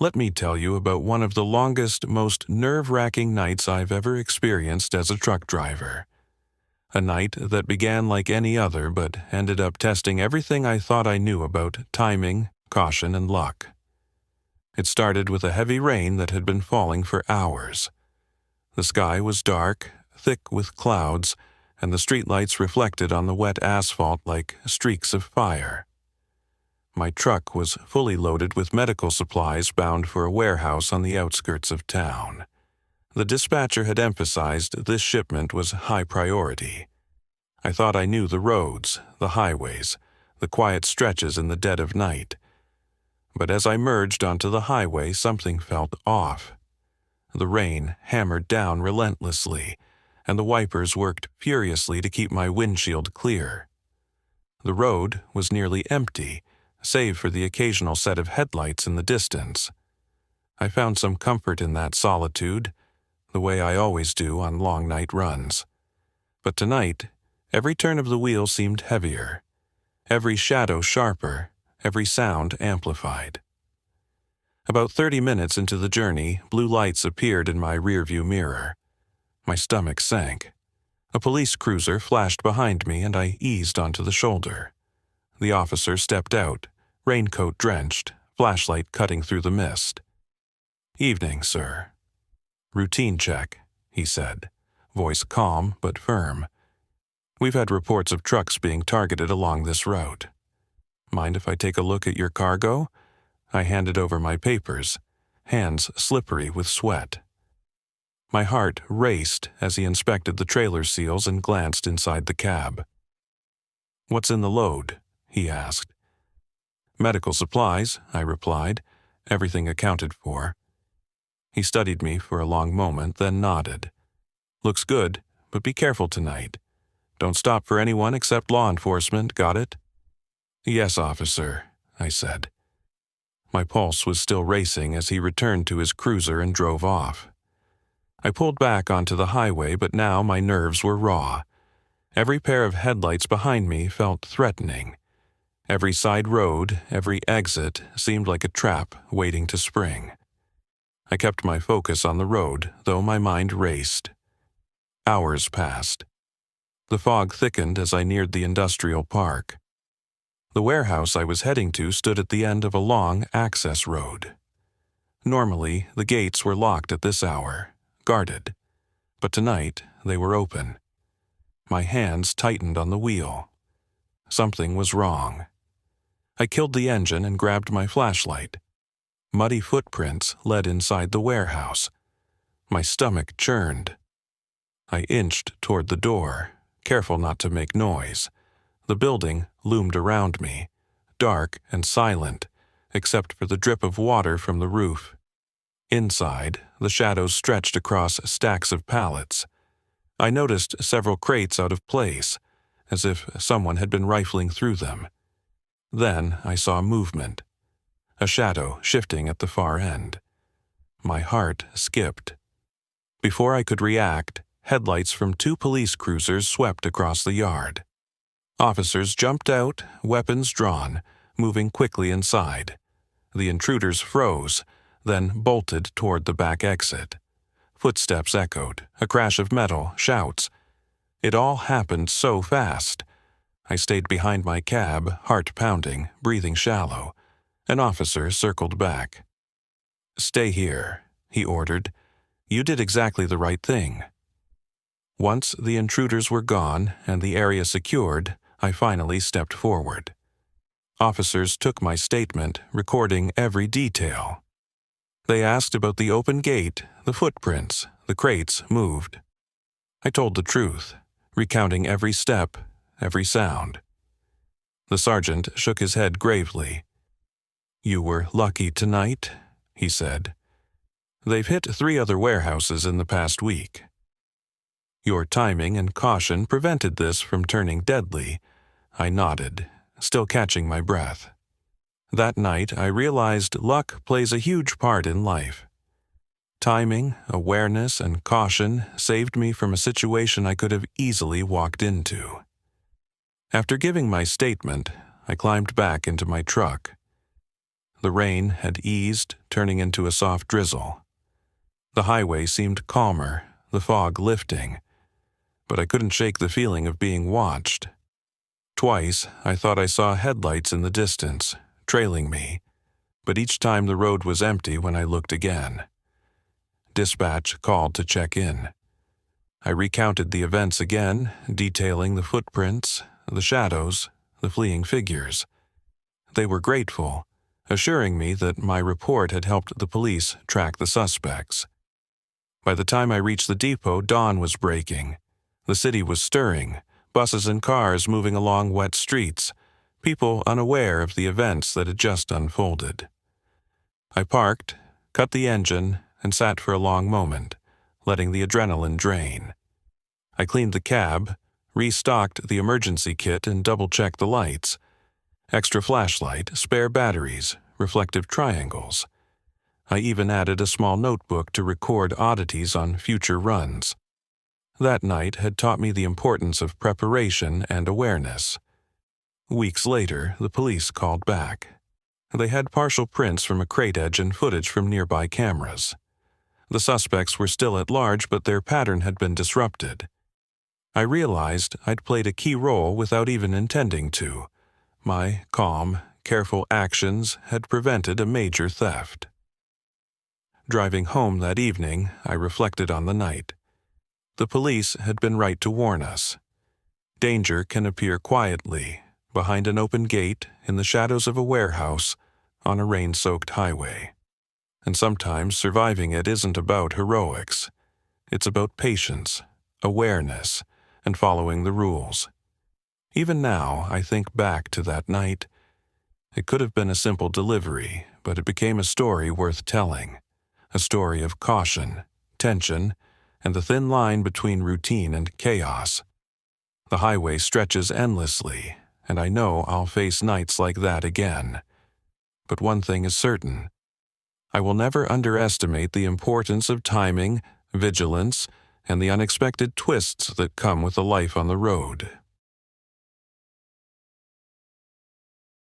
Let me tell you about one of the longest, most nerve-wracking nights I've ever experienced as a truck driver. A night that began like any other but ended up testing everything I thought I knew about timing, caution, and luck. It started with a heavy rain that had been falling for hours. The sky was dark, thick with clouds, and the streetlights reflected on the wet asphalt like streaks of fire. My truck was fully loaded with medical supplies bound for a warehouse on the outskirts of town. The dispatcher had emphasized this shipment was high priority. I thought I knew the roads, the highways, the quiet stretches in the dead of night. But as I merged onto the highway, something felt off. The rain hammered down relentlessly, and the wipers worked furiously to keep my windshield clear. The road was nearly empty, save for the occasional set of headlights in the distance. I found some comfort in that solitude, the way I always do on long night runs. But tonight, every turn of the wheel seemed heavier, every shadow sharper, every sound amplified. About 30 minutes into the journey, blue lights appeared in my rearview mirror. My stomach sank. A police cruiser flashed behind me and I eased onto the shoulder. The officer stepped out, raincoat drenched, flashlight cutting through the mist. "Evening, sir." "Routine check," he said, voice calm but firm. "We've had reports of trucks being targeted along this route. Mind if I take a look at your cargo?" I handed over my papers, hands slippery with sweat. My heart raced as he inspected the trailer seals and glanced inside the cab. "What's in the load?" he asked. "Medical supplies," I replied, "everything accounted for." He studied me for a long moment, then nodded. "Looks good, but be careful tonight. Don't stop for anyone except law enforcement, got it?" "Yes, officer," I said. My pulse was still racing as he returned to his cruiser and drove off. I pulled back onto the highway, but now my nerves were raw. Every pair of headlights behind me felt threatening. Every side road, every exit seemed like a trap waiting to spring. I kept my focus on the road, though my mind raced. Hours passed. The fog thickened as I neared the industrial park. The warehouse I was heading to stood at the end of a long access road. Normally, the gates were locked at this hour, guarded, but tonight they were open. My hands tightened on the wheel. Something was wrong. I killed the engine and grabbed my flashlight. Muddy footprints led inside the warehouse. My stomach churned. I inched toward the door, careful not to make noise. The building loomed around me, dark and silent, except for the drip of water from the roof. Inside, the shadows stretched across stacks of pallets. I noticed several crates out of place, as if someone had been rifling through them. Then I saw movement, a shadow shifting at the far end. My heart skipped. Before I could react, headlights from 2 police cruisers swept across the yard. Officers jumped out, weapons drawn, moving quickly inside. The intruders froze, then bolted toward the back exit. Footsteps echoed, a crash of metal, shouts. It all happened so fast. I stayed behind my cab, heart pounding, breathing shallow. An officer circled back. "Stay here," he ordered. "You did exactly the right thing." Once the intruders were gone and the area secured, I finally stepped forward. Officers took my statement, recording every detail. They asked about the open gate, the footprints, the crates moved. I told the truth, recounting every step, every sound. The sergeant shook his head gravely. "You were lucky tonight," he said. "They've hit 3 other warehouses in the past week. Your timing and caution prevented this from turning deadly." I nodded, still catching my breath. That night, I realized luck plays a huge part in life. Timing, awareness, and caution saved me from a situation I could have easily walked into. After giving my statement, I climbed back into my truck. The rain had eased, turning into a soft drizzle. The highway seemed calmer, the fog lifting, but I couldn't shake the feeling of being watched. Twice, I thought I saw headlights in the distance, trailing me, but each time the road was empty when I looked again. Dispatch called to check in. I recounted the events again, detailing the footprints, the shadows, the fleeing figures. They were grateful, assuring me that my report had helped the police track the suspects. By the time I reached the depot, dawn was breaking. The city was stirring, buses and cars moving along wet streets, people unaware of the events that had just unfolded. I parked, cut the engine, and sat for a long moment, letting the adrenaline drain. I cleaned the cab, restocked the emergency kit, and double-checked the lights. Extra flashlight, spare batteries, reflective triangles. I even added a small notebook to record oddities on future runs. That night had taught me the importance of preparation and awareness. Weeks later, the police called back. They had partial prints from a crate edge and footage from nearby cameras. The suspects were still at large, but their pattern had been disrupted. I realized I'd played a key role without even intending to. My calm, careful actions had prevented a major theft. Driving home that evening, I reflected on the night. The police had been right to warn us. Danger can appear quietly, behind an open gate, in the shadows of a warehouse, on a rain-soaked highway. And sometimes surviving it isn't about heroics. It's about patience, awareness, and following the rules. Even now, I think back to that night. It could have been a simple delivery, but it became a story worth telling. A story of caution, tension, and the thin line between routine and chaos. The highway stretches endlessly, and I know I'll face nights like that again. But one thing is certain. I will never underestimate the importance of timing, vigilance, and the unexpected twists that come with a life on the road.